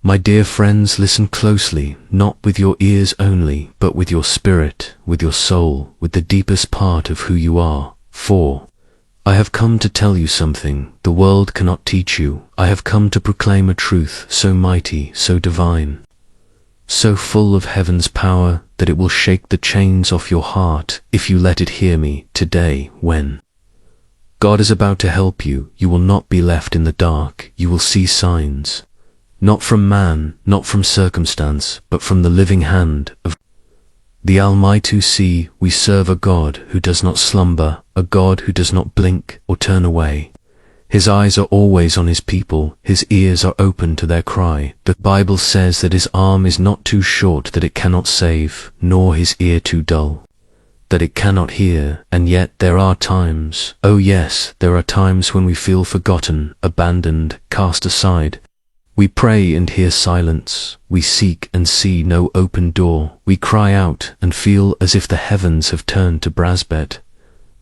My dear friends, listen closely, not with your ears only, but with your spirit, with your soul, with the deepest part of who you are. For I have come to tell you something the world cannot teach you. I have come to proclaim a truth so mighty, so divine, so full of heaven's power that it will shake the chains off your heart if you let it hear me today. When God is about to help you, you will not be left in the dark. You will see signs. Not from man, not from circumstance, but from the living hand of the Almighty. See, we serve a God who does not slumber, a God who does not blink or turn away. His eyes are always on his people, his ears are open to their cry. The Bible says that his arm is not too short that it cannot save, nor his ear too dull that it cannot hear. And yet there are times, oh yes, there are times when we feel forgotten, abandoned, cast aside. We pray and hear silence. We seek and see no open door. We cry out and feel as if the heavens have turned to brass bed.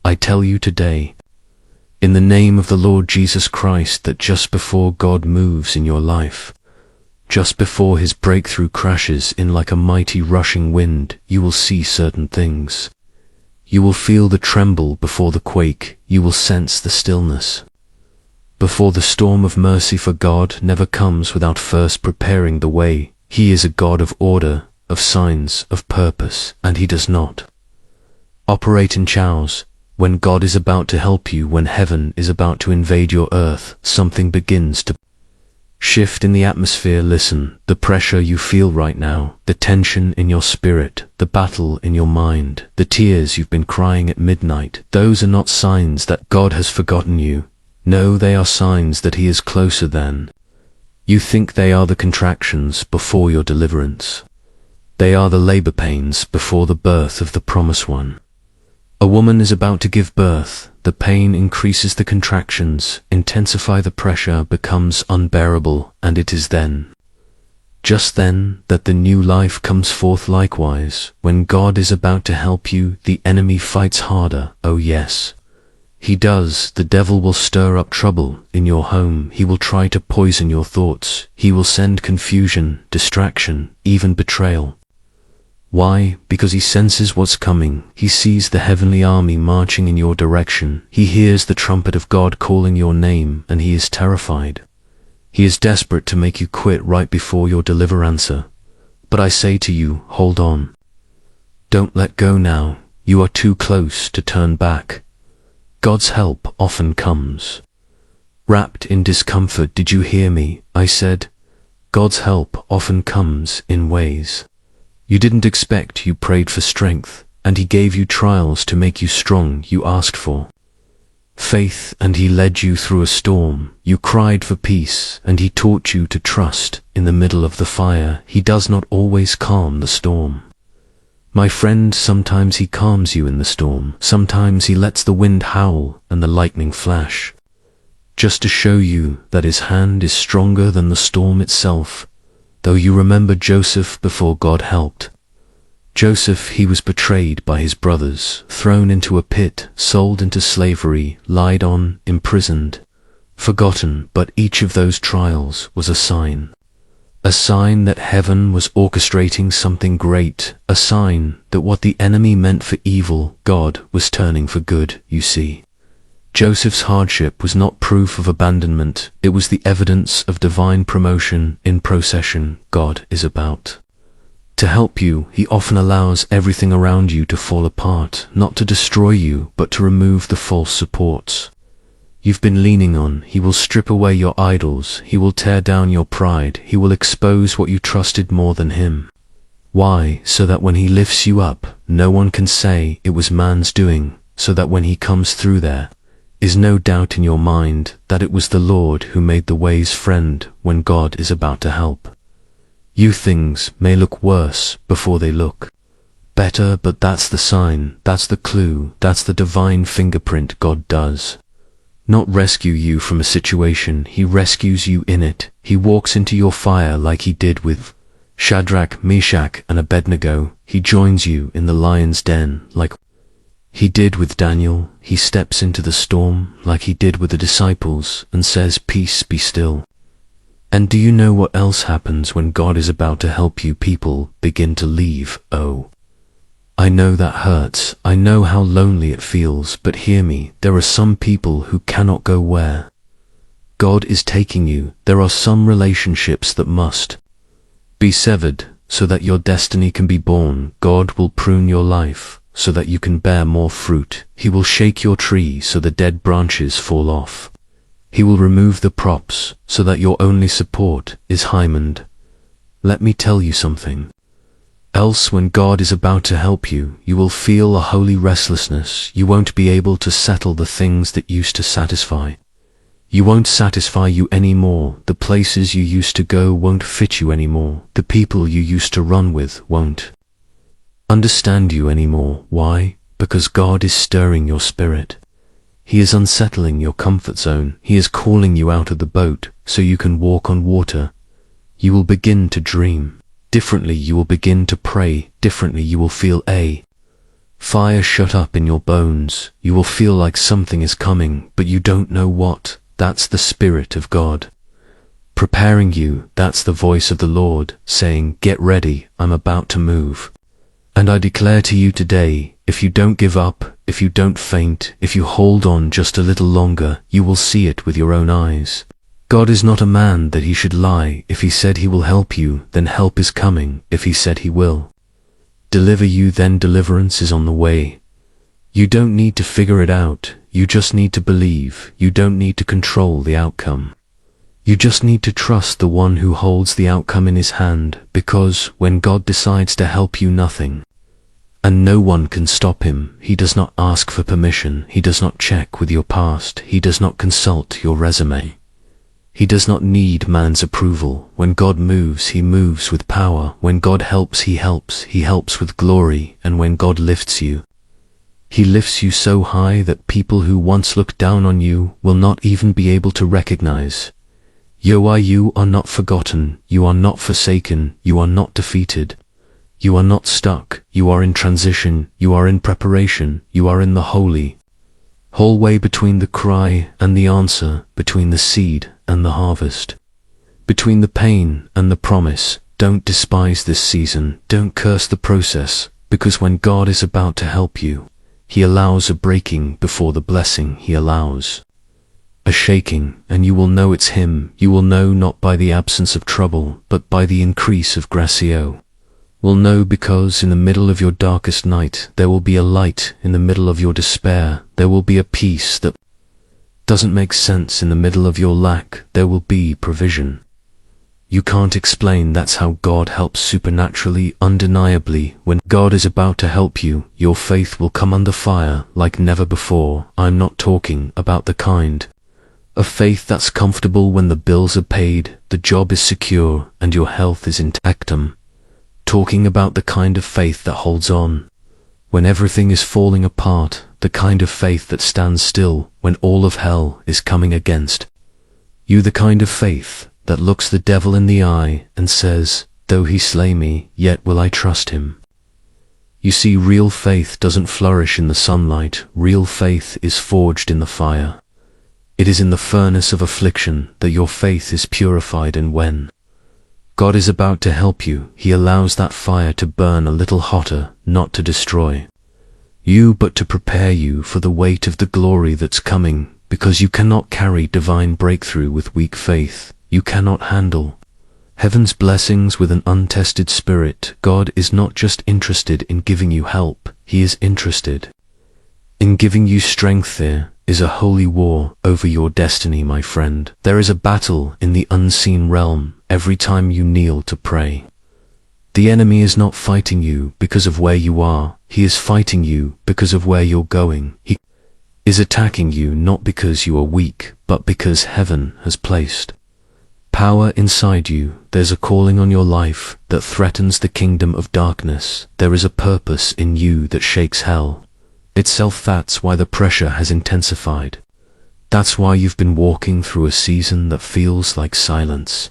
I tell you today, in the name of the Lord Jesus Christ, that just before God moves in your life, just before his breakthrough crashes in like a mighty rushing wind, you will see certain things. You will feel the tremble before the quake. You will sense the stillness before the storm of mercy. For God never comes without first preparing the way. He is a God of order, of signs, of purpose, and he does not operate in chows. When God is about to help you, when heaven is about to invade your earth, something begins to shift in the atmosphere. Listen, the pressure you feel right now, the tension in your spirit, the battle in your mind, the tears you've been crying at midnight, those are not signs that God has forgotten you. No, they are signs that he is closer than you think. They are the contractions before your deliverance. They are the labor pains before the birth of the promised one. A woman is about to give birth. The pain increases, the contractions intensify, the pressure becomes unbearable, and it is then, just then, that the new life comes forth. Likewise, when God is about to help you, the enemy fights harder. Oh yes, he does. The devil will stir up trouble in your home. He will try to poison your thoughts. He will send confusion, distraction, even betrayal. Why? Because he senses what's coming. He sees the heavenly army marching in your direction. He hears the trumpet of God calling your name, and he is terrified. He is desperate to make you quit right before your deliverance. But I say to you, hold on. Don't let go now. You are too close to turn back. God's help often comes wrapped in discomfort. Did you hear me? I said, God's help often comes in ways you didn't expect. You prayed for strength, and he gave you trials to make you strong. You asked for faith, and he led you through a storm. You cried for peace, and he taught you to trust in the middle of the fire. He does not always calm the storm, my friend. Sometimes he calms you in the storm. Sometimes he lets the wind howl and the lightning flash, just to show you that his hand is stronger than the storm itself. Though you remember Joseph before God helped Joseph, he was betrayed by his brothers, thrown into a pit, sold into slavery, lied on, imprisoned, forgotten. But each of those trials was a sign that heaven was orchestrating something great, a sign that what the enemy meant for evil, God was turning for good. You see, Joseph's hardship was not proof of abandonment. It was the evidence of divine promotion in procession. God is about to help you. He often allows everything around you to fall apart, not to destroy you, but to remove the false supports you've been leaning on. He will strip away your idols. He will tear down your pride. He will expose what you trusted more than him. Why? So that when he lifts you up, no one can say it was man's doing. So that when he comes through, there is no doubt in your mind that it was the Lord who made the ways. Friend, when God is about to help you, things may look worse before they look better, but that's the sign, that's the clue, that's the divine fingerprint. God does not rescue you from a situation, he rescues you in it. He walks into your fire like he did with Shadrach, Meshach, and Abednego. He joins you in the lion's den like he did with Daniel. He steps into the storm like he did with the disciples and says, "Peace, be still." And do you know what else happens when God is about to help you? People begin to leave. Oh, I know that hurts. I know how lonely it feels, but hear me, there are some people who cannot go where God is taking you. There are some relationships that must be severed so that your destiny can be born. God will prune your life so that you can bear more fruit. He will shake your tree so the dead branches fall off. He will remove the props so that your only support is Hyman. Let me tell you something. Else, when God is about to help you, you will feel a holy restlessness. You won't be able to settle the things that used to satisfy. You won't satisfy you anymore. The places you used to go won't fit you anymore. The people you used to run with won't understand you anymore. Why? Because God is stirring your spirit. He is unsettling your comfort zone. He is calling you out of the boat so you can walk on water. You will begin to dream differently. You will begin to pray differently. You will feel a fire shut up in your bones. You will feel like something is coming, but you don't know what. That's the Spirit of God preparing you. That's the voice of the Lord saying, get ready, I'm about to move. And I declare to you today, if you don't give up, if you don't faint, if you hold on just a little longer, you will see it with your own eyes. God is not a man that he should lie. If he said he will help you, then help is coming. If he said he will deliver you, then deliverance is on the way. You don't need to figure it out. You just need to believe. You don't need to control the outcome. You just need to trust the one who holds the outcome in his hand, because when God decides to help you, nothing and no one can stop him. He does not ask for permission. He does not check with your past. He does not consult your resume. He does not need man's approval. When God moves, he moves with power. When God helps, he helps. He helps with glory. And when God lifts you, he lifts you so high that people who once looked down on you will not even be able to recognize. You are not forgotten. You are not forsaken. You are not defeated. You are not stuck. You are in transition. You are in preparation. You are in the whole way between the cry and the answer, between the seed and the harvest, between the pain and the promise. Don't despise this season. Don't curse the process, because when God is about to help you, he allows a breaking before the blessing. He allows a shaking, and you will know it's him. You will know not by the absence of trouble, but by the increase of gracio. Will know because in the middle of your darkest night, there will be a light. In the middle of your despair, there will be a peace that doesn't make sense. In the middle of your lack, there will be provision you can't explain. That's how God helps supernaturally, undeniably. When God is about to help you, your faith will come under fire like never before. I'm not talking about the kind of faith that's comfortable when the bills are paid, the job is secure, and your health is intact. I'm talking about the kind of faith that holds on when everything is falling apart, the kind of faith that stands still when all of hell is coming against you, the kind of faith that looks the devil in the eye and says, though he slay me, yet will I trust him. You see, real faith doesn't flourish in the sunlight. Real faith is forged in the fire. It is in the furnace of affliction that your faith is purified, and when God is about to help you, he allows that fire to burn a little hotter, not to destroy you, but to prepare you for the weight of the glory that's coming, because you cannot carry divine breakthrough with weak faith. You cannot handle heaven's blessings with an untested spirit. God is not just interested in giving you help, he is interested in giving you strength. There is a holy war over your destiny, my friend. There is a battle in the unseen realm every time you kneel to pray. The enemy is not fighting you because of where you are, he is fighting you because of where you're going. He is attacking you not because you are weak, but because heaven has placed power inside you. There's a calling on your life that threatens the kingdom of darkness. There is a purpose in you that shakes hell itself. That's why the pressure has intensified. That's why you've been walking through a season that feels like silence.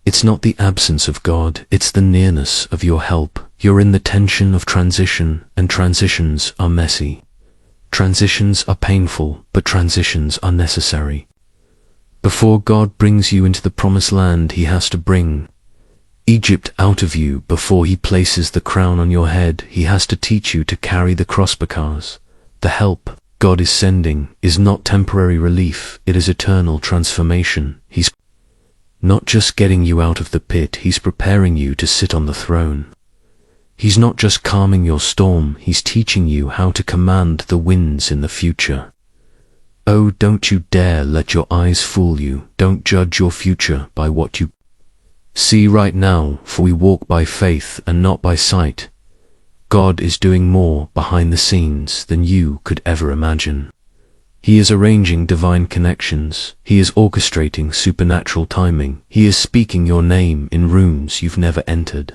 It's not the absence of God, it's the nearness of your help. You're in the tension of transition, and transitions are messy. Transitions are painful, but transitions are necessary. Before God brings you into the promised land, he has to bring Egypt out of you. Before he places the crown on your head, he has to teach you to carry the cross, because the help God is sending is not temporary relief, it is eternal transformation. He's not just getting you out of the pit, he's preparing you to sit on the throne. He's not just calming your storm, he's teaching you how to command the winds in the future. Oh, don't you dare let your eyes fool you. Don't judge your future by what you see right now, for we walk by faith and not by sight. God is doing more behind the scenes than you could ever imagine. He is arranging divine connections. He is orchestrating supernatural timing. He is speaking your name in rooms you've never entered.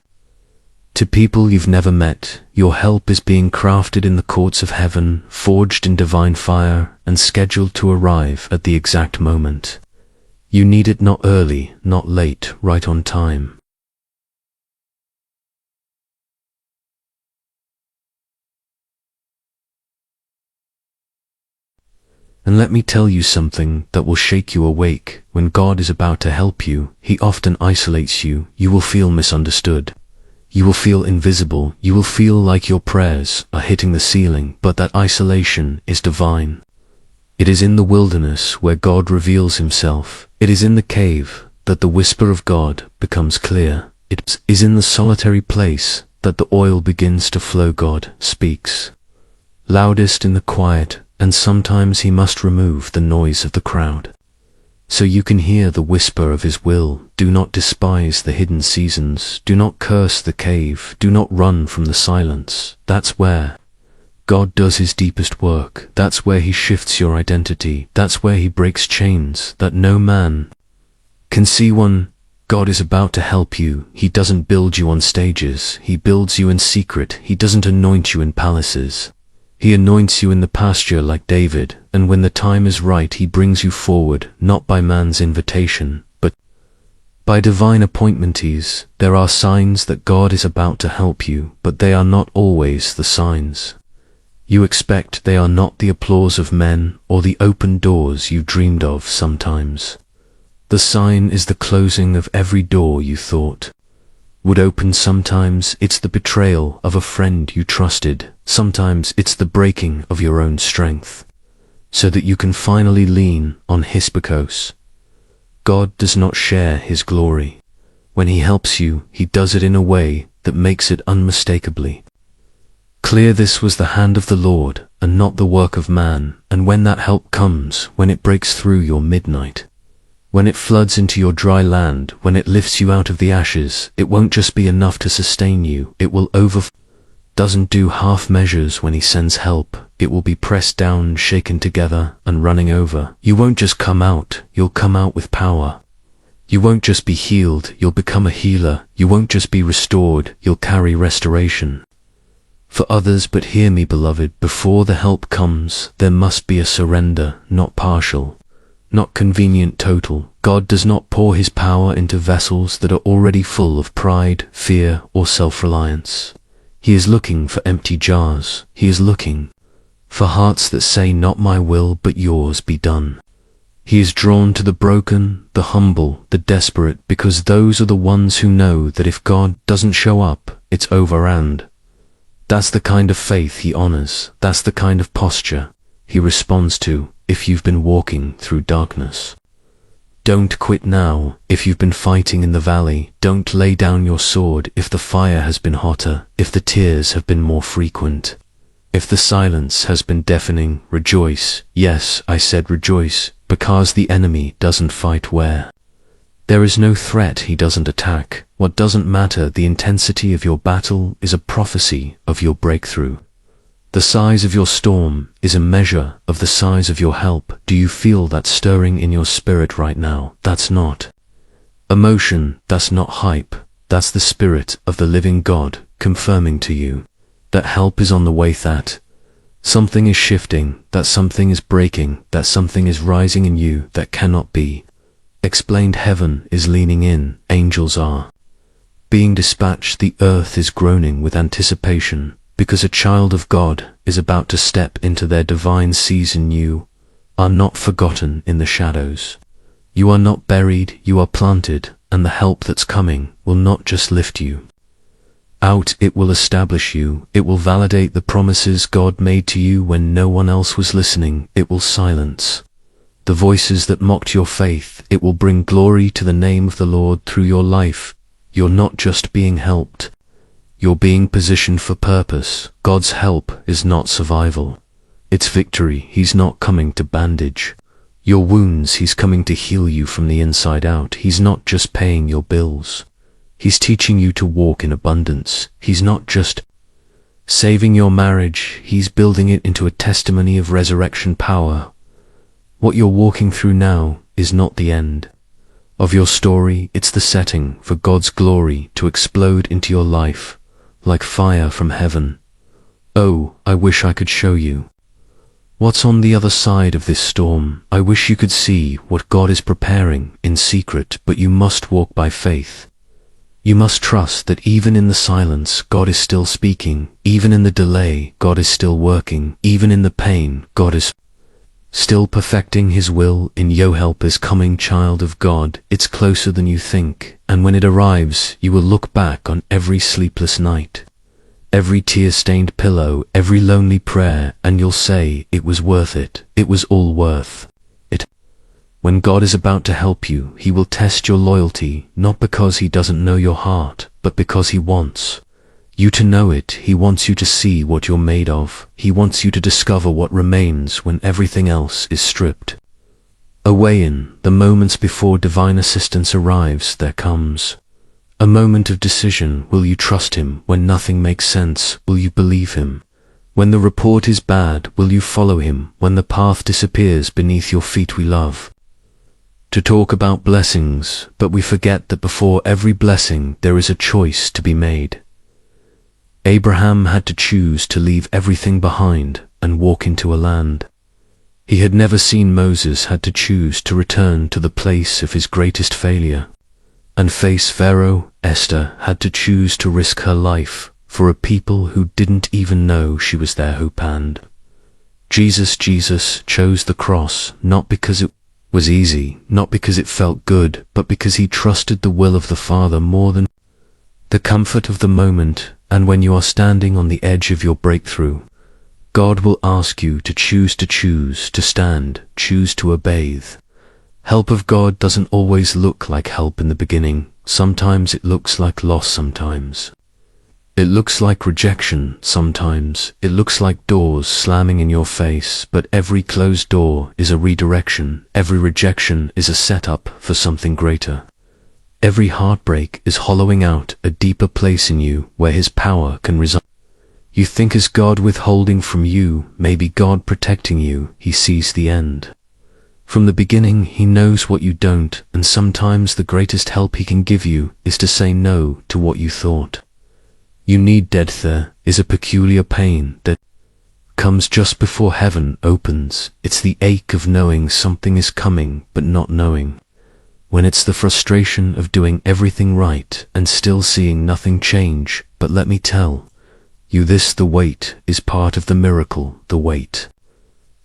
To people you've never met, your help is being crafted in the courts of heaven, forged in divine fire, and scheduled to arrive at the exact moment. You need it, not early, not late, right on time. And let me tell you something that will shake you awake. When God is about to help you, he often isolates you. You will feel misunderstood. You will feel invisible. You will feel like your prayers are hitting the ceiling, but that isolation is divine. It is in the wilderness where God reveals himself. It is in the cave that the whisper of God becomes clear. It is in the solitary place that the oil begins to flow. God speaks loudest in the quiet, and sometimes he must remove the noise of the crowd, so you can hear the whisper of his will. Do not despise the hidden seasons. Do not curse the cave. Do not run from the silence. That's where God does his deepest work. That's where he shifts your identity. That's where he breaks chains that no man can see. When God is about to help you, he doesn't build you on stages. He builds you in secret. He doesn't anoint you in palaces. He anoints you in the pasture like David, and when the time is right, he brings you forward, not by man's invitation, but by divine appointments. There are signs that God is about to help you, but they are not always the signs you expect. They are not the applause of men or the open doors you dreamed of. Sometimes the sign is the closing of every door you thought would open. Sometimes it's the betrayal of a friend you trusted. Sometimes it's the breaking of your own strength, so that you can finally lean on his. Because God does not share his glory. When he helps you, he does it in a way that makes it unmistakably clear. This was the hand of the Lord and not the work of man. And when that help comes, when it breaks through your midnight, when it floods into your dry land, when it lifts you out of the ashes, it won't just be enough to sustain you, it will doesn't do half measures. When he sends help, it will be pressed down, shaken together, and running over. You won't just come out, you'll come out with power. You won't just be healed, you'll become a healer. You won't just be restored, you'll carry restoration for others. But hear me, beloved, before the help comes, there must be a surrender, not partial, not convenient, total. God does not pour his power into vessels that are already full of pride, fear, or self-reliance. He is looking for empty jars. He is looking for hearts that say, not my will, but yours be done. He is drawn to the broken, the humble, the desperate, because those are the ones who know that if God doesn't show up, it's over. And that's the kind of faith he honors. That's the kind of posture he responds to. If you've been walking through darkness, don't quit now. If you've been fighting in the valley, don't lay down your sword. If the fire has been hotter, if the tears have been more frequent, if the silence has been deafening, rejoice. Yes, I said rejoice, because the enemy doesn't fight where there is no threat. He doesn't attack. What doesn't matter, the intensity of your battle is a prophecy of your breakthrough. The size of your storm is a measure of the size of your help. Do you feel that stirring in your spirit right now? That's not emotion, that's not hype, that's the Spirit of the living God confirming to you that help is on the way, that something is shifting, that something is breaking, that something is rising in you that cannot be explained. Heaven is leaning in, angels are being dispatched, the earth is groaning with anticipation, because a child of God is about to step into their divine season. You are not forgotten in the shadows. You are not buried, you are planted, and the help that's coming will not just lift you out, it will establish you. It will validate the promises God made to you when no one else was listening. It will silence the voices that mocked your faith. It will bring glory to the name of the Lord through your life. You're not just being helped, you're being positioned for purpose. God's help is not survival, it's victory. He's not coming to bandage your wounds, he's coming to heal you from the inside out. He's not just paying your bills, he's teaching you to walk in abundance. He's not just saving your marriage, he's building it into a testimony of resurrection power. What you're walking through now is not the end of your story, it's the setting for God's glory to explode into your life like fire from heaven. Oh, I wish I could show you what's on the other side of this storm. I wish you could see what God is preparing in secret, but you must walk by faith. You must trust that even in the silence, God is still speaking. Even in the delay, God is still working. Even in the pain, God is still perfecting his will. In your help is coming, child of God. It's closer than you think, and when it arrives, you will look back on every sleepless night, every tear-stained pillow, every lonely prayer, and you'll say, it was worth it. It was all worth it. When God is about to help you, he will test your loyalty, not because he doesn't know your heart, but because he wants you to know it. He wants you to see what you're made of. He wants you to discover what remains when everything else is stripped away. In the moments before divine assistance arrives, there comes a moment of decision. Will you trust him when nothing makes sense? Will you believe him when the report is bad? Will you follow him when the path disappears beneath your feet? We love to talk about blessings, but we forget that before every blessing there is a choice to be made. Abraham had to choose to leave everything behind and walk into a land he had never seen. Moses had to choose to return to the place of his greatest failure and face Pharaoh. Esther had to choose to risk her life for a people who didn't even know she was their hope. And Jesus chose the cross, not because it was easy, not because it felt good, but because he trusted the will of the Father more than the comfort of the moment. And when you are standing on the edge of your breakthrough, God will ask you to choose, to stand, choose to obey. Help of God doesn't always look like help in the beginning. Sometimes it looks like loss, sometimes it looks like rejection, sometimes it looks like doors slamming in your face. But every closed door is a redirection. Every rejection is a setup for something greater. Every heartbreak is hollowing out a deeper place in you where his power can reside. You think is God withholding from you, maybe God protecting you. He sees the end from the beginning. He knows what you don't, and sometimes the greatest help he can give you is to say no to what you thought you need. There is a peculiar pain that comes just before heaven opens. It's the ache of knowing something is coming but not knowing. When it's the frustration of doing everything right and still seeing nothing change. But let me tell you this, the wait is part of the miracle. The wait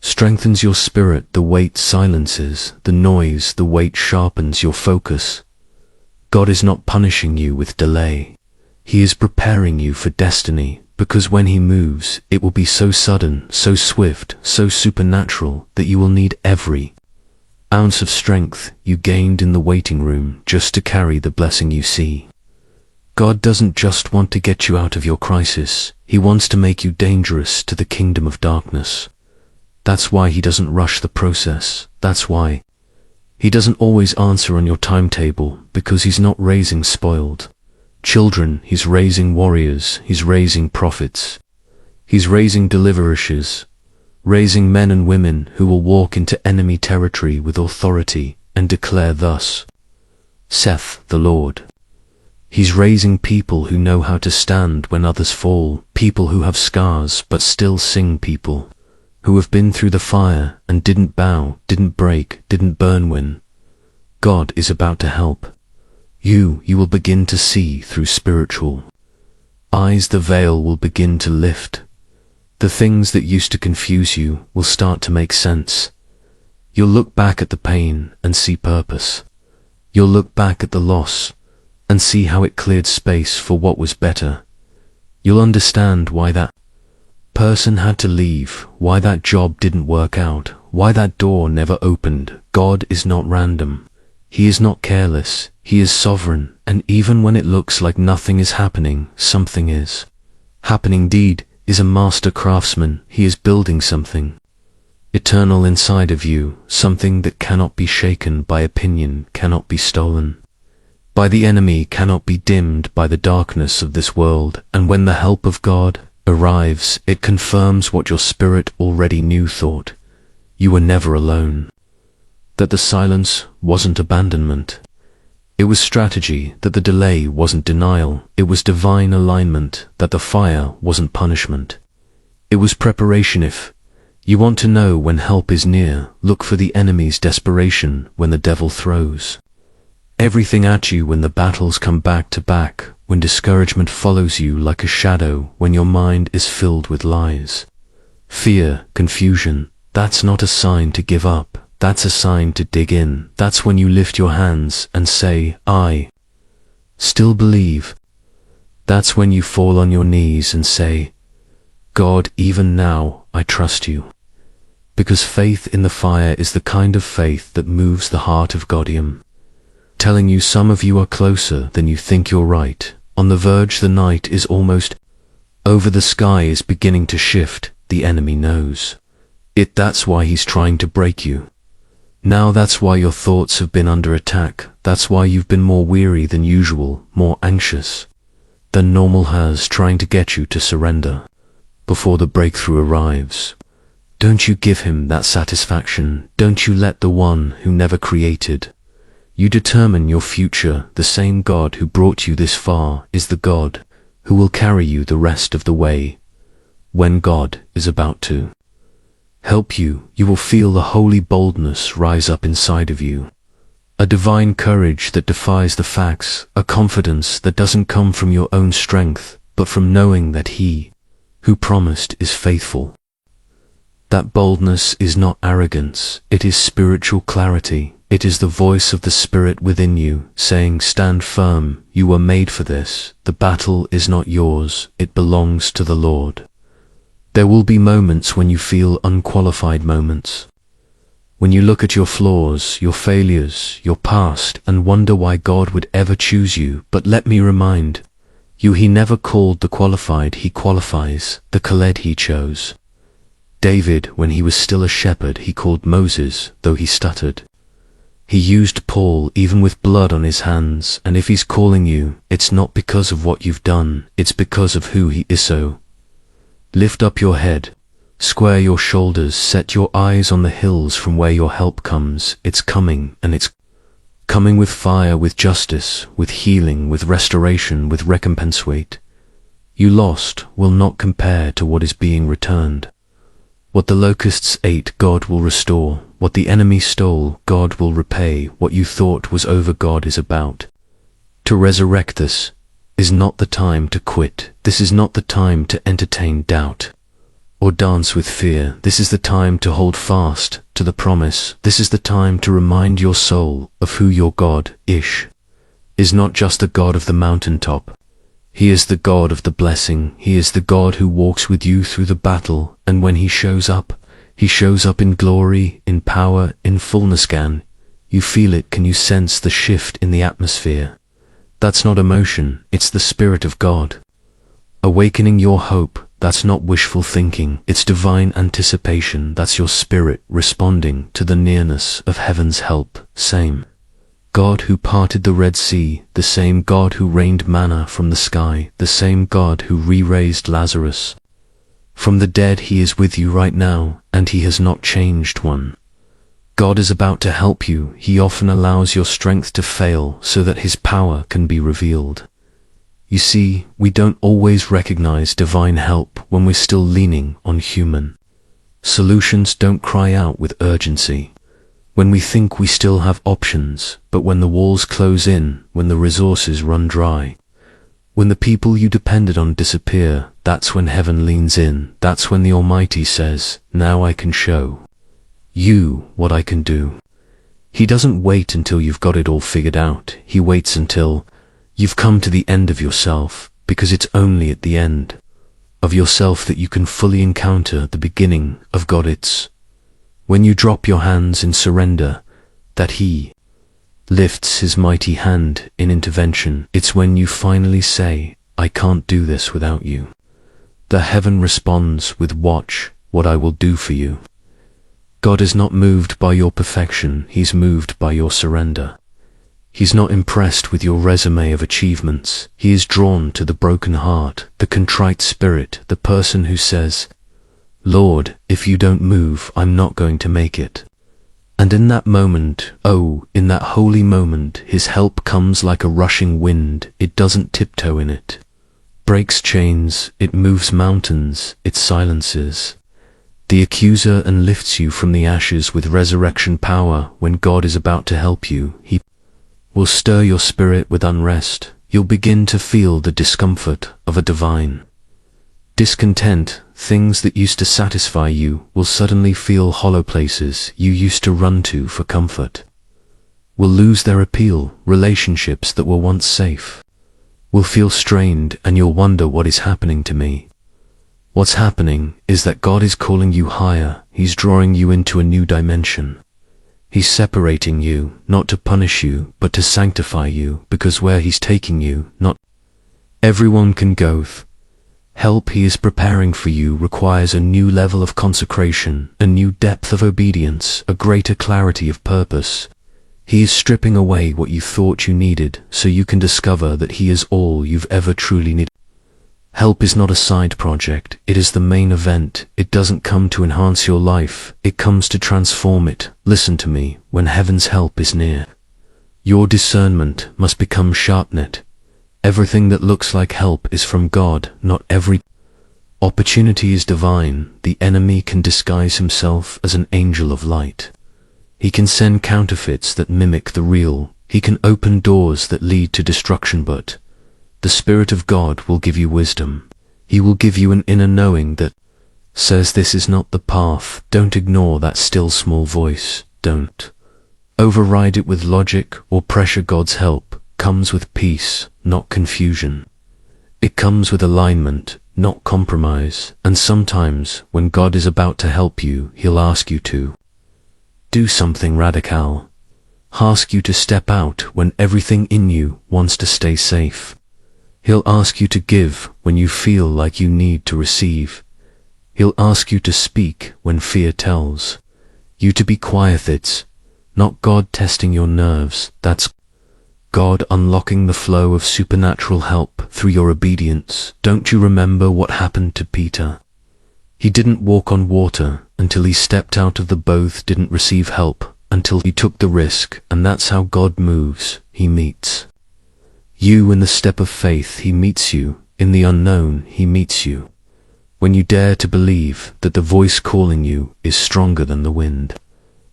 strengthens your spirit. The wait silences the noise. The wait sharpens your focus. God is not punishing you with delay. He is preparing you for destiny, because when he moves, it will be so sudden, so swift, so supernatural that you will need every ounce of strength you gained in the waiting room just to carry the blessing you see. God doesn't just want to get you out of your crisis. He wants to make you dangerous to the kingdom of darkness. That's why he doesn't rush the process. That's why he doesn't always answer on your timetable, because he's not raising spoiled children. He's raising warriors. He's raising prophets. He's raising deliverers, raising men and women who will walk into enemy territory with authority and declare, thus saith the Lord. He's raising people who know how to stand when others fall, people who have scars but still sing, people who have been through the fire and didn't bow, didn't break, didn't burn. When God is about to help you will begin to see through spiritual eyes. The veil will begin to lift. The things that used to confuse you will start to make sense. You'll look back at the pain and see purpose. You'll look back at the loss and see how it cleared space for what was better. You'll understand why that person had to leave, why that job didn't work out, why that door never opened. God is not random. He is not careless. He is sovereign, and even when it looks like nothing is happening, something is happening. Indeed, is a master craftsman. He is building something eternal inside of you, something that cannot be shaken by opinion, cannot be stolen by the enemy, cannot be dimmed by the darkness of this world. And when the help of God arrives, it confirms what your spirit already knew. Thought you were never alone, that the silence wasn't abandonment. It was strategy, that the delay wasn't denial. It was divine alignment, that the fire wasn't punishment. It was preparation. If you want to know when help is near, look for the enemy's desperation when the devil throws everything at you, when the battles come back to back, when discouragement follows you like a shadow, when your mind is filled with lies, fear, confusion. That's not a sign to give up. That's a sign to dig in. That's when you lift your hands and say, I still believe. That's when you fall on your knees and say, God, even now, I trust you. Because faith in the fire is the kind of faith that moves the heart of God. Telling you some of you are closer than you think. You're right. On the verge, the night is almost over. The sky is beginning to shift. The enemy knows it. That's why he's trying to break you. Now that's why your thoughts have been under attack. That's why you've been more weary than usual, more anxious than normal has, trying to get you to surrender before the breakthrough arrives. Don't you give him that satisfaction. Don't you let the one who never created you determine your future. The same God who brought you this far is the God who will carry you the rest of the way. When God is about to help you, you will feel the holy boldness rise up inside of you. A divine courage that defies the facts, a confidence that doesn't come from your own strength, but from knowing that He who promised is faithful. That boldness is not arrogance, it is spiritual clarity. It is the voice of the Spirit within you, saying, stand firm, you were made for this. The battle is not yours, it belongs to the Lord. There will be moments when you feel unqualified, moments when you look at your flaws, your failures, your past, and wonder why God would ever choose you. But let me remind you, He never called the qualified, He qualifies the called. He chose David when he was still a shepherd. He called Moses, though he stuttered. He used Paul even with blood on his hands. And if He's calling you, it's not because of what you've done, it's because of who He is. So lift up your head, square your shoulders, set your eyes on the hills from where your help comes. It's coming, and it's coming with fire, with justice, with healing, with restoration, with recompense. Wait. You lost will not compare to what is being returned. What the locusts ate, God will restore. What the enemy stole, God will repay. What you thought was over, God is about to resurrect. This is not the time to quit. This is not the time to entertain doubt or dance with fear. This is the time to hold fast to the promise. This is the time to remind your soul of who your God is not just the God of the mountaintop. He is the God of the blessing. He is the God who walks with you through the battle, and when He shows up in glory, in power, in fullness. Can you feel it? Can you sense the shift in the atmosphere? That's not emotion, it's the Spirit of God awakening your hope. That's not wishful thinking, it's divine anticipation. That's your spirit responding to the nearness of heaven's help. Same God who parted the Red Sea, the same God who rained manna from the sky, the same God who re-raised Lazarus from the dead. He is with you right now, and He has not changed one. God is about to help you. He often allows your strength to fail so that His power can be revealed. You see, we don't always recognize divine help when we're still leaning on human solutions. Don't cry out with urgency when we think we still have options, but when the walls close in, when the resources run dry, when the people you depended on disappear, that's when heaven leans in. That's when the Almighty says, now I can show what I can do. He doesn't wait until you've got it all figured out. He waits until you've come to the end of yourself, because it's only at the end of yourself that you can fully encounter the beginning of God. It's when you drop your hands in surrender that He lifts His mighty hand in intervention. It's when you finally say, I can't do this without you, that heaven responds with, watch what I will do for you. God is not moved by your perfection, He's moved by your surrender. He's not impressed with your resume of achievements. He is drawn to the broken heart, the contrite spirit, the person who says, Lord, if you don't move, I'm not going to make it. And in that moment, oh, in that holy moment, His help comes like a rushing wind. It doesn't tiptoe in it, breaks chains, it moves mountains, it silences the accuser and lifts you from the ashes with resurrection power. When God is about to help you, He will stir your spirit with unrest. You'll begin to feel the discomfort of a divine discontent. Things that used to satisfy you will suddenly feel hollow. Places you used to run to for comfort will lose their appeal. Relationships that were once safe will feel strained, and you'll wonder, what is happening to me? What's happening is that God is calling you higher. He's drawing you into a new dimension. He's separating you, not to punish you, but to sanctify you, because where He's taking you, not everyone can go. Help He is preparing for you requires a new level of consecration, a new depth of obedience, a greater clarity of purpose. He is stripping away what you thought you needed, so you can discover that He is all you've ever truly needed. Help is not a side project, it is the main event. It doesn't come to enhance your life, it comes to transform it. Listen to me, when heaven's help is near, your discernment must become sharpened. Everything that looks like help is from God, not every opportunity is divine. The enemy can disguise himself as an angel of light. He can send counterfeits that mimic the real. He can open doors that lead to destruction, but the Spirit of God will give you wisdom. He will give you an inner knowing that says this is not the path. Don't ignore that still small voice. Don't override it with logic or pressure. God's help comes with peace, not confusion. It comes with alignment, not compromise. And sometimes, when God is about to help you, He'll ask you to do something radical. Ask you to step out when everything in you wants to stay safe. He'll ask you to give when you feel like you need to receive. He'll ask you to speak when fear tells you to be quiet. It's not God testing your nerves, that's God unlocking the flow of supernatural help through your obedience. Don't you remember what happened to Peter? He didn't walk on water until he stepped out of the boat, didn't receive help until he took the risk. And that's how God moves. He meets you in the step of faith. He meets you in the unknown. He meets you when you dare to believe that the voice calling you is stronger than the wind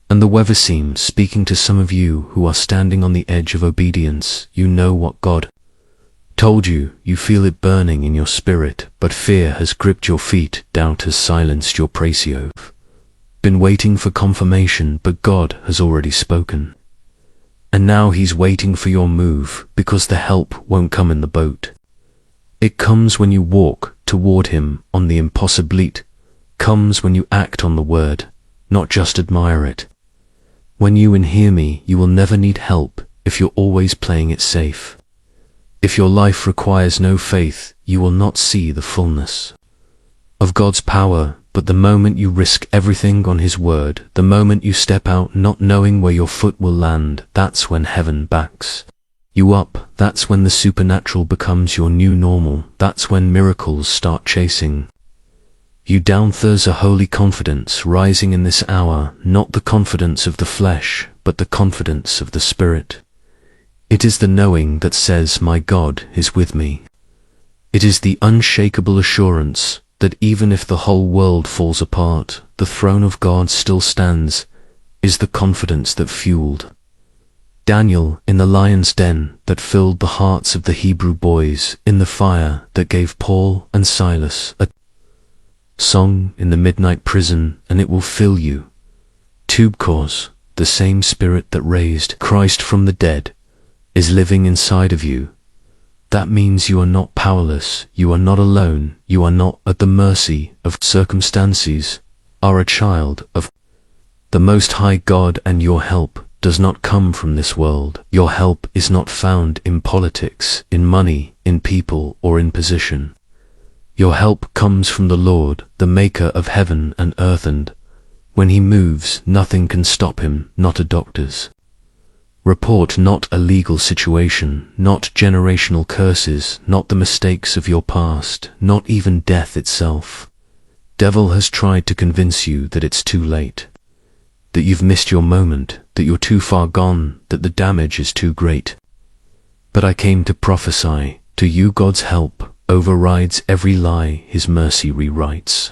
and the weather seems. Speaking to some of you who are standing on the edge of obedience. You know what God told you. You feel it burning in your spirit, but fear has gripped your feet. Doubt has silenced your praise. You've been waiting for confirmation, but God has already spoken. And now He's waiting for your move, because the help won't come in the boat. It comes when you walk toward Him on the impossibility. Comes when you act on the word, not just admire it. When you hear me, you will never need help if you're always playing it safe. If your life requires no faith, you will not see the fullness of God's power. But the moment you risk everything on His word, the moment you step out not knowing where your foot will land, that's when heaven backs you up. That's when the supernatural becomes your new normal. That's when miracles start chasing you down. There's a holy confidence rising in this hour, not the confidence of the flesh, but the confidence of the Spirit. It is the knowing that says, my God is with me. It is the unshakable assurance that even if the whole world falls apart, the throne of God still stands. Is the confidence that fueled Daniel in the lion's den, that filled the hearts of the Hebrew boys in the fire, that gave Paul and Silas a song in the midnight prison, and it will fill you Because the same Spirit that raised Christ from the dead is living inside of you. That means you are not powerless, you are not alone, you are not at the mercy of circumstances, are a child of the Most High God, and your help does not come from this world. Your help is not found in politics, in money, in people, or in position. Your help comes from the Lord, the Maker of heaven and earth, and when He moves, nothing can stop Him, not a doctor's report, not a legal situation, not generational curses, not the mistakes of your past, not even death itself. Devil has tried to convince you that it's too late, that you've missed your moment, that you're too far gone, that the damage is too great. But I came to prophesy to you. God's help overrides every lie, His mercy rewrites.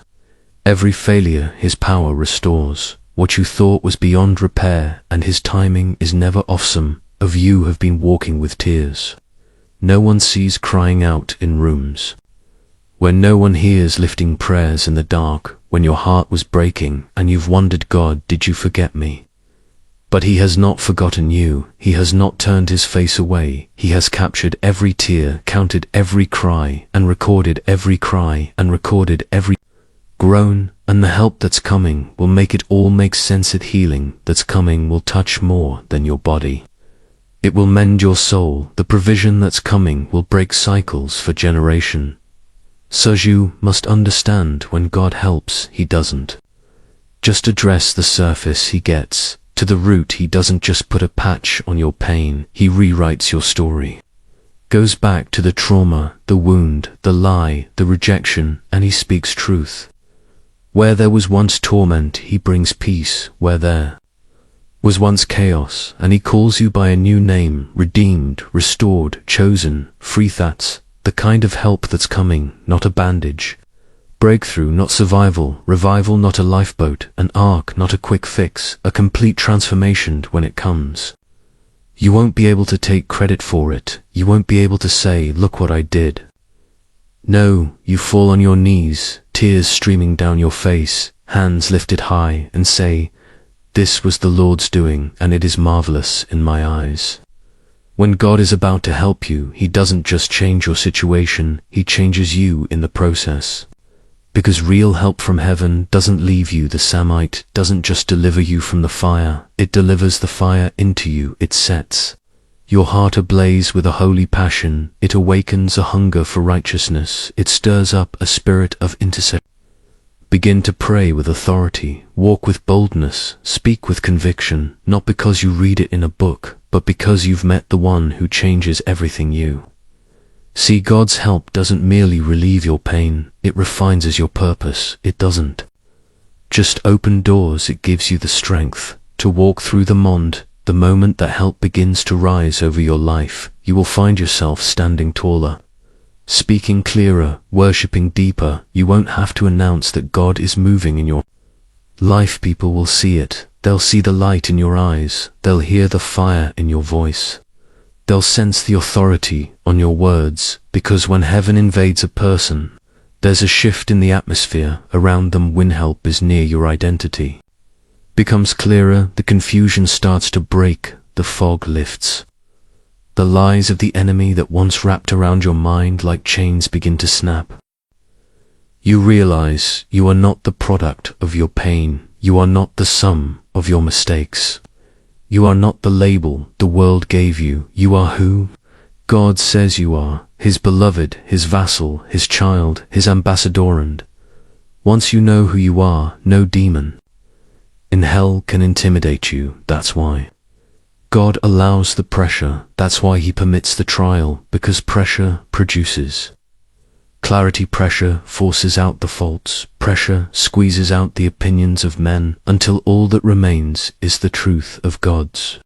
Every failure His power restores. What you thought was beyond repair, and His timing is never awesome. Of you have been walking with tears no one sees, crying out in rooms where no one hears, lifting prayers in the dark when your heart was breaking and you've wondered, God, did you forget me? But He has not forgotten you. He has not turned His face away. He has captured every tear, counted every cry, and recorded every cry, and recorded every groan, and the help that's coming will make it all make sense. That healing that's coming will touch more than your body. It will mend your soul. The provision that's coming will break cycles for generation. So you must understand, when God helps, He doesn't just address the surface. He gets to the root. He doesn't just put a patch on your pain. He rewrites your story. Goes back to the trauma, the wound, the lie, the rejection, and He speaks truth. Where there was once torment, He brings peace. Where there was once chaos, and He calls you by a new name, redeemed, restored, chosen, free. That's the kind of help that's coming, not a bandage. Breakthrough, not survival. Revival, not a lifeboat. An ark, not a quick fix. A complete transformation. When it comes, you won't be able to take credit for it. You won't be able to say, look what I did. No, you fall on your knees, tears streaming down your face, hands lifted high, and say, this was the Lord's doing, and it is marvelous in my eyes. When God is about to help you, He doesn't just change your situation, He changes you in the process. Because real help from heaven doesn't leave you the Samite, doesn't just deliver you from the fire, it delivers the fire into you. It sets your heart ablaze with a holy passion. It awakens a hunger for righteousness. It stirs up a spirit of intercession. Begin to pray with authority, walk with boldness, speak with conviction, not because you read it in a book, but because you've met the one who changes everything. You see, God's help doesn't merely relieve your pain, it refines your purpose. It doesn't just open doors, it gives you the strength to walk through them. The moment that help begins to rise over your life, you will find yourself standing taller, speaking clearer, worshipping deeper. You won't have to announce that God is moving in your life. People will see it. They'll see the light in your eyes. They'll hear the fire in your voice. They'll sense the authority on your words, because when heaven invades a person, there's a shift in the atmosphere around them. When help is near, your identity becomes clearer, the confusion starts to break, the fog lifts. The lies of the enemy that once wrapped around your mind like chains begin to snap. You realize you are not the product of your pain. You are not the sum of your mistakes. You are not the label the world gave you. You are who God says you are, His beloved, His vassal, His child, His ambassador. And once you know who you are, no demon in hell can intimidate you. That's why God allows the pressure. That's why He permits the trial, because pressure produces clarity. Pressure forces out the faults. Pressure squeezes out the opinions of men until all that remains is the truth of God's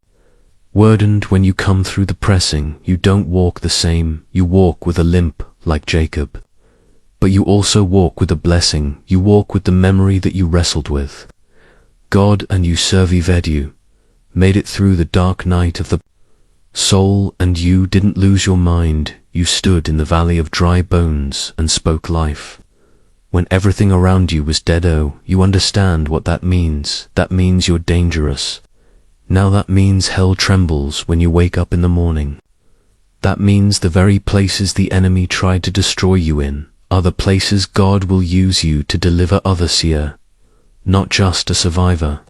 word. And when you come through the pressing, you don't walk the same. You walk with a limp like Jacob, but you also walk with a blessing. You walk with the memory that you wrestled with God, and you survived. You made it through the dark night of the soul, and you didn't lose your mind. You stood in the valley of dry bones and spoke life. When everything around you was dead-o, you understand what that means. That means you're dangerous. Now that means hell trembles when you wake up in the morning. That means the very places the enemy tried to destroy you in are the places God will use you to deliver others here, not just a survivor.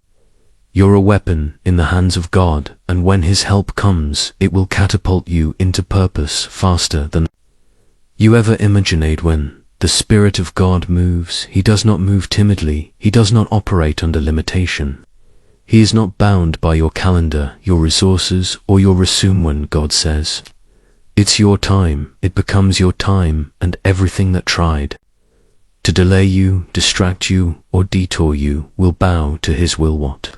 You're a weapon in the hands of God, and when His help comes, it will catapult you into purpose faster than you ever imagined. When the Spirit of God moves, He does not move timidly. He does not operate under limitation. He is not bound by your calendar, your resources, or your resume. When God says, "It's your time," it becomes your time, and everything that tried to delay you, distract you, or detour you will bow to His will. What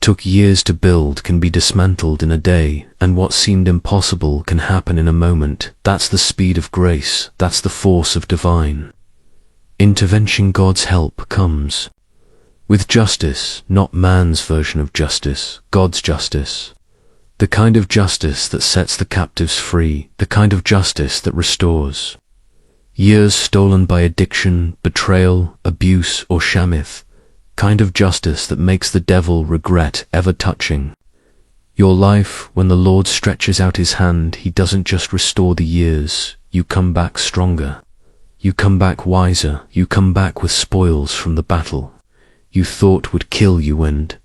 took years to build can be dismantled in a day, and what seemed impossible can happen in a moment. That's the speed of grace. That's the force of divine intervention. God's help comes with justice, not man's version of justice, God's justice. The kind of justice that sets the captives free, the kind of justice that restores years stolen by addiction, betrayal, abuse, or shamith, kind of justice that makes the devil regret ever touching your life. When the Lord stretches out His hand, He doesn't just restore the years. You come back stronger. You come back wiser. You come back with spoils from the battle you thought would kill you. And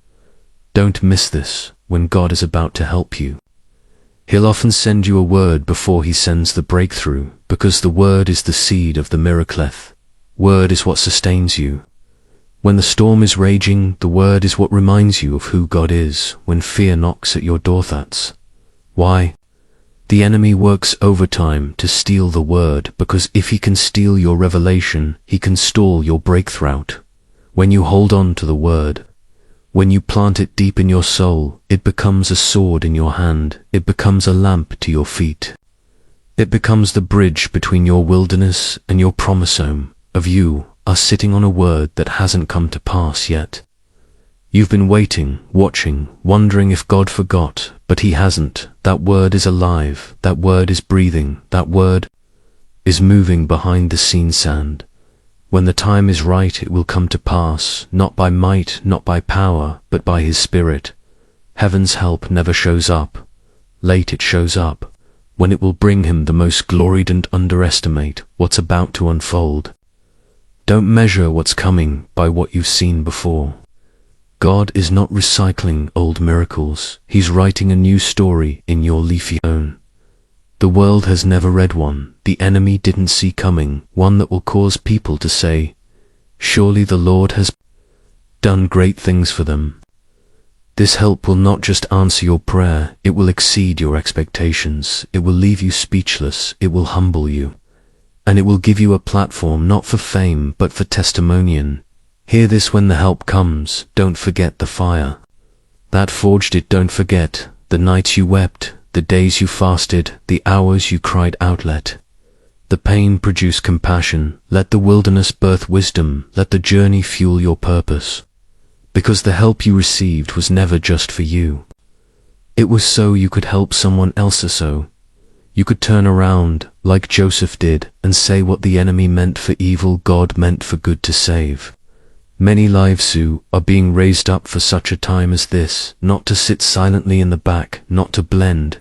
don't miss this. When God is about to help you, He'll often send you a word before He sends the breakthrough, because the word is the seed of the miracle. Word is what sustains you. When the storm is raging, the word is what reminds you of who God is. When fear knocks at your door, that's why the enemy works overtime to steal the word, because if he can steal your revelation, he can stall your breakthrough. When you hold on to the word, when you plant it deep in your soul, it becomes a sword in your hand. It becomes a lamp to your feet. It becomes the bridge between your wilderness and your promise home. Of you are sitting on a word that hasn't come to pass yet. You've been waiting, watching, wondering if God forgot, but He hasn't. That word is alive. That word is breathing. That word is moving behind the scene sand. When the time is right, it will come to pass, not by might, not by power, but by His Spirit. Heaven's help never shows up. Late it shows up, when it will bring Him the most glory. Don't underestimate what's about to unfold. Don't measure what's coming by what you've seen before. God is not recycling old miracles. He's writing a new story in your leafy own. The world has never read one the enemy didn't see coming, one that will cause people to say, "Surely the Lord has done great things for them." This help will not just answer your prayer, it will exceed your expectations. It will leave you speechless. It will humble you. And it will give you a platform not for fame, but for testimony. Hear this: when the help comes, don't forget the fire that forged it. Don't forget the nights you wept, the days you fasted, the hours you cried out. Let the pain produce compassion. Let the wilderness birth wisdom. Let the journey fuel your purpose. Because the help you received was never just for you. It was so you could help someone else, so you could turn around, like Joseph did, and say what the enemy meant for evil, God meant for good to save. Many lives are being raised up for such a time as this, not to sit silently in the back, not to blend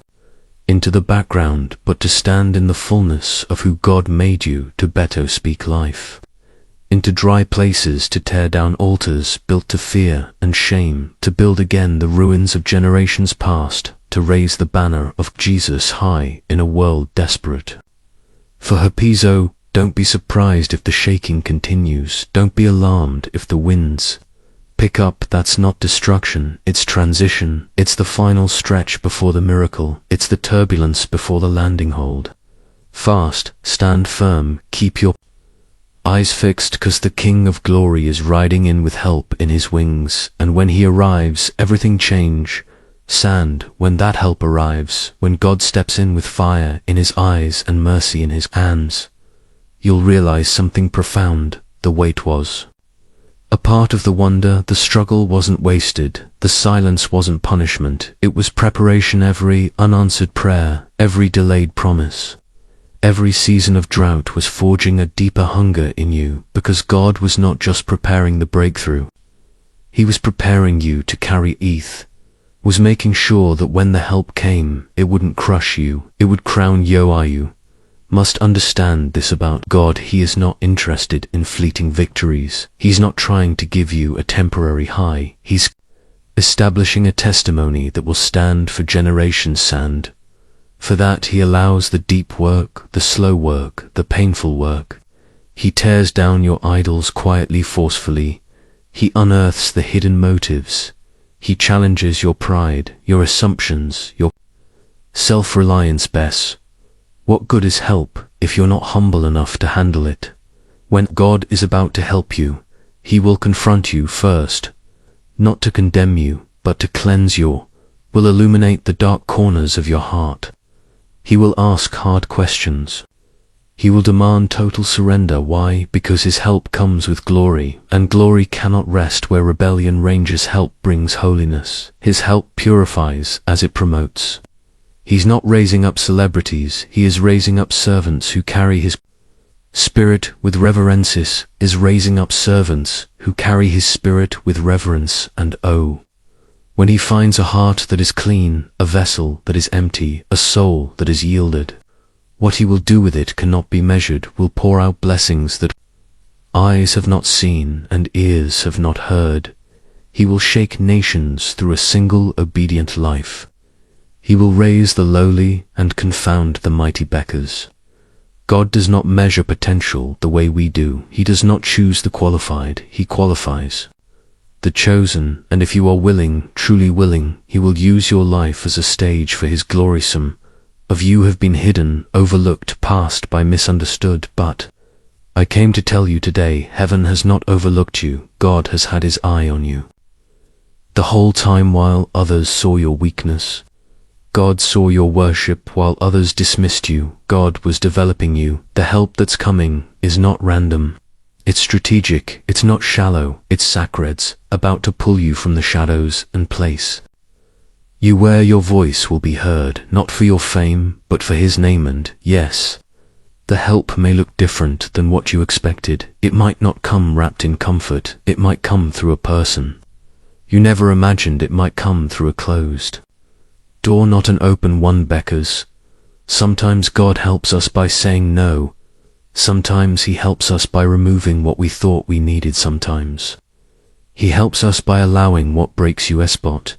into the background, but to stand in the fullness of who God made you, to better speak life into dry places, to tear down altars built to fear and shame, to build again the ruins of generations past, to raise the banner of Jesus high in a world desperate for her peace. Don't be surprised if the shaking continues. Don't be alarmed if the winds pick up. That's not destruction, it's transition. It's the final stretch before the miracle. It's the turbulence before the landing. Hold fast, stand firm, keep your eyes fixed, 'cause the King of Glory is riding in with help in His wings. And when He arrives, everything change. Sand, when that help arrives, when God steps in with fire in His eyes and mercy in His hands, you'll realize something profound. The wait was a part of the wonder. The struggle wasn't wasted. The silence wasn't punishment. It was preparation. Every unanswered prayer, every delayed promise, Every season of drought was forging a deeper hunger in you, because God was not just preparing the breakthrough. He was preparing you to carry ETH, was making sure that when the help came, it wouldn't crush you, it would crown you. Must understand this about God. He is not interested in fleeting victories. He's not trying to give you a temporary high. He's establishing a testimony that will stand for generations. Sand. For that he allows the deep work, the slow work, the painful work. He tears down your idols quietly, forcefully. He unearths the hidden motives. He challenges your pride, your assumptions, your self-reliance. Bess, what good is help if you're not humble enough to handle it? When God is about to help you, he will confront you first, not to condemn you, but to cleanse you, will illuminate the dark corners of your heart. He will ask hard questions. He will demand total surrender. Why? Because his help comes with glory, and glory cannot rest where rebellion ranges. Help brings holiness. His help purifies as it promotes. He's not raising up celebrities, he is raising up servants who carry his spirit with reverences, is raising up servants who carry his spirit with reverence. And oh, when he finds a heart that is clean, a vessel that is empty, a soul that is yielded, what he will do with it cannot be measured, will pour out blessings that eyes have not seen and ears have not heard. He will shake nations through a single obedient life. He will raise the lowly and confound the mighty beckers. God does not measure potential the way we do. He does not choose the qualified, he qualifies the chosen, and if you are willing, truly willing, he will use your life as a stage for his glory. Some of you have been hidden, overlooked, passed by, misunderstood, but I came to tell you today, heaven has not overlooked you. God has had his eye on you. The whole time while others saw your weakness, God saw your worship. While others dismissed you, God was developing you. The help that's coming is not random. It's strategic, it's not shallow, it's sacred, about to pull you from the shadows and place you where your voice will be heard, not for your fame, but for his name. And yes, the help may look different than what you expected. It might not come wrapped in comfort, it might come through a person you never imagined. It might come through a closed door, not an open one. Beckers, sometimes God helps us by saying no. Sometimes he helps us by removing what we thought we needed. Sometimes he helps us by allowing what breaks you. Spot,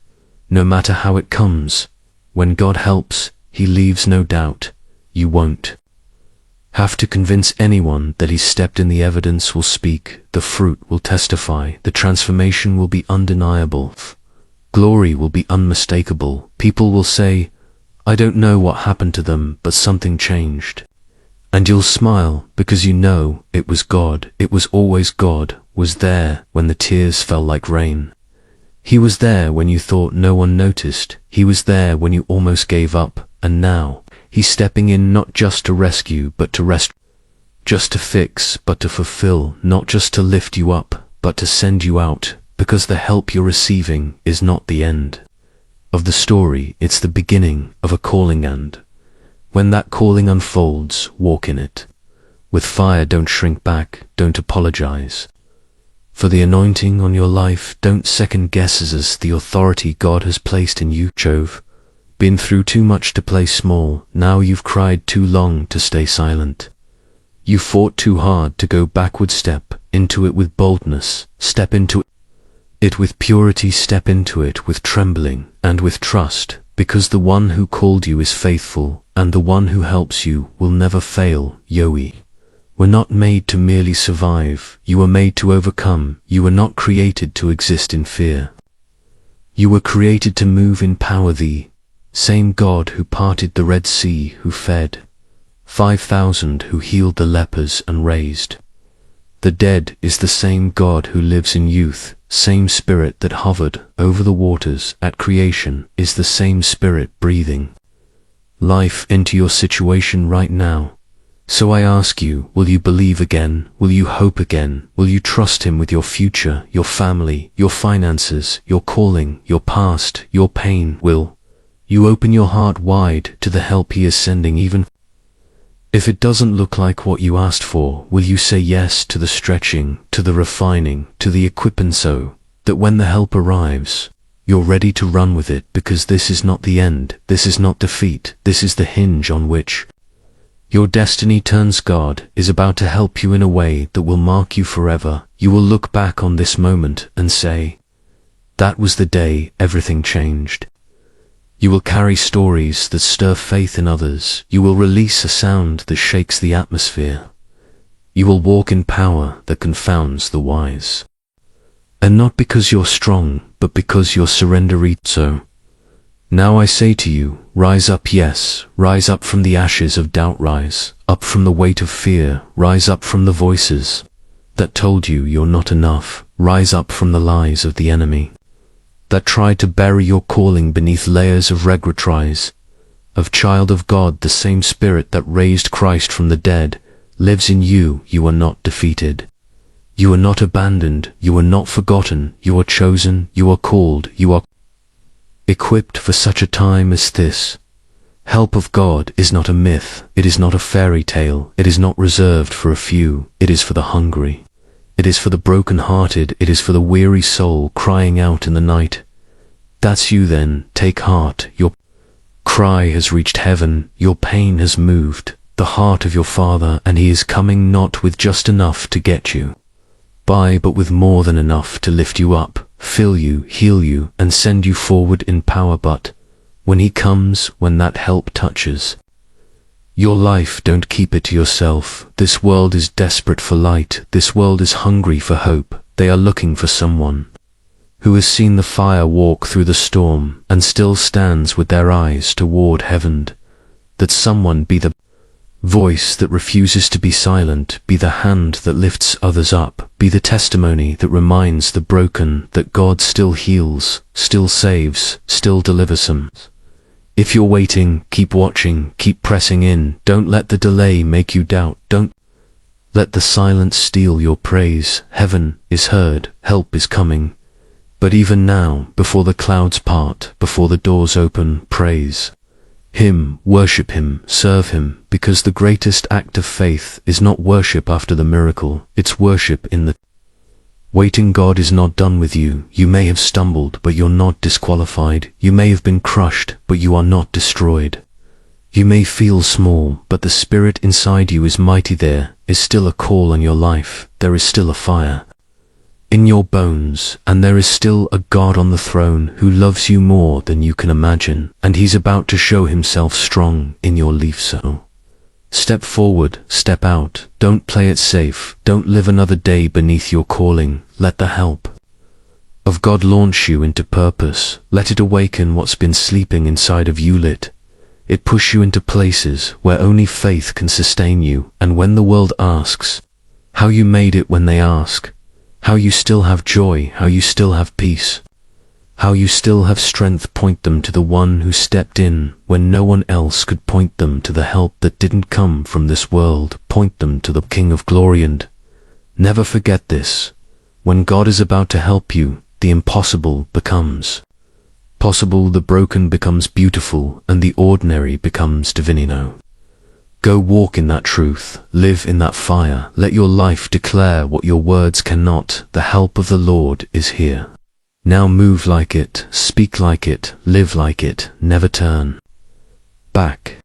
no matter how it comes, when God helps, he leaves no doubt. You won't have to convince anyone that he's stepped in. The evidence will speak, the fruit will testify, the transformation will be undeniable, glory will be unmistakable. People will say, I don't know what happened to them, but something changed. And you'll smile, because you know it was God. It was always God, was there when the tears fell like rain. He was there when you thought no one noticed. He was there when you almost gave up. And now, he's stepping in, not just to rescue, but to rest. Just to fix, but to fulfill. Not just to lift you up, but to send you out. Because the help you're receiving is not the end of the story. It's the beginning of a calling, and when that calling unfolds, walk in it with fire. Don't shrink back, don't apologize for the anointing on your life. Don't second guess as the authority God has placed in you. Jove, been through too much to play small. Now you've cried too long to stay silent. You fought too hard to go backward. Step into it with boldness. Step into it with purity. Step into it with trembling and with trust, because the one who called you is faithful, and the one who helps you will never fail. Yoe, we're not made to merely survive. You were made to overcome. You were not created to exist in fear. You were created to move in power. The same God who parted the Red Sea, who fed 5,000, who healed the lepers and raised the dead, is the same God who lives in youth. Same spirit that hovered over the waters at creation is the same spirit breathing life into your situation right now. So I ask you, will you believe again? Will you hope again? Will you trust him with your future, your family, your finances, your calling, your past, your pain? Will you open your heart wide to the help he is sending, even If it doesn't look like what you asked for, will you say yes to the stretching, to the refining, to the equipping so that when the help arrives, you're ready to run with it, because this is not the end, this is not defeat, this is the hinge on which your destiny turns. God is about to help you in a way that will mark you forever. You will look back on this moment and say, that was the day everything changed. You will carry stories that stir faith in others. You will release a sound that shakes the atmosphere. You will walk in power that confounds the wise. And not because you're strong, but because you're surrendered. So, now I say to you, rise up, yes, rise up from the ashes of doubt, rise up from the weight of fear, rise up from the voices that told you you're not enough, rise up from the lies of the enemy that tried to bury your calling beneath layers of regret. Rise of child of God, the same spirit that raised Christ from the dead lives in you. You are not defeated. You are not abandoned. You are not forgotten. You are chosen. You are called. You are equipped for such a time as this. Help of God is not a myth. It is not a fairy tale. It is not reserved for a few. It is for the hungry. It is for the broken-hearted. It is for the weary soul crying out in the night. That's you then. Take heart. Your cry has reached heaven. Your pain has moved the heart of your Father, and He is coming not with just enough to get you by, but with more than enough to lift you up, fill you, heal you, and send you forward in power. But when He comes, when that help touches your life, don't keep it to yourself. This world is desperate for light. This world is hungry for hope. They are looking for someone who has seen the fire, walk through the storm, and still stands with their eyes toward heaven. That someone be the voice that refuses to be silent, be the hand that lifts others up, be the testimony that reminds the broken that God still heals, still saves, still delivers them. If you're waiting, keep watching, keep pressing in. Don't let the delay make you doubt. Don't let the silence steal your praise. Heaven is heard, help is coming. But even now, before the clouds part, before the doors open, praise Him, worship Him, serve Him, because the greatest act of faith is not worship after the miracle, it's worship in the waiting. God is not done with you. You may have stumbled, but you're not disqualified. You may have been crushed, but you are not destroyed. You may feel small, but the Spirit inside you is mighty. There is still a call on your life. There is still a fire in your bones, and there is still a God on the throne who loves you more than you can imagine, and He's about to show Himself strong in your life. So step forward, step out, don't play it safe, don't live another day beneath your calling. Let the help of God launch you into purpose. Let it awaken what's been sleeping inside of you. Let it push you into places where only faith can sustain you. And when the world asks how you made it, when they ask how you still have joy, how you still have peace, how you still have strength, point them to the one who stepped in when no one else could. Point them to the help that didn't come from this world. Point them to the King of Glory. And never forget this: when God is about to help you, the impossible becomes possible, the broken becomes beautiful, and the ordinary becomes divino. Go walk in that truth, live in that fire, let your life declare what your words cannot. The help of the Lord is here. Now move like it, speak like it, live like it, never turn back.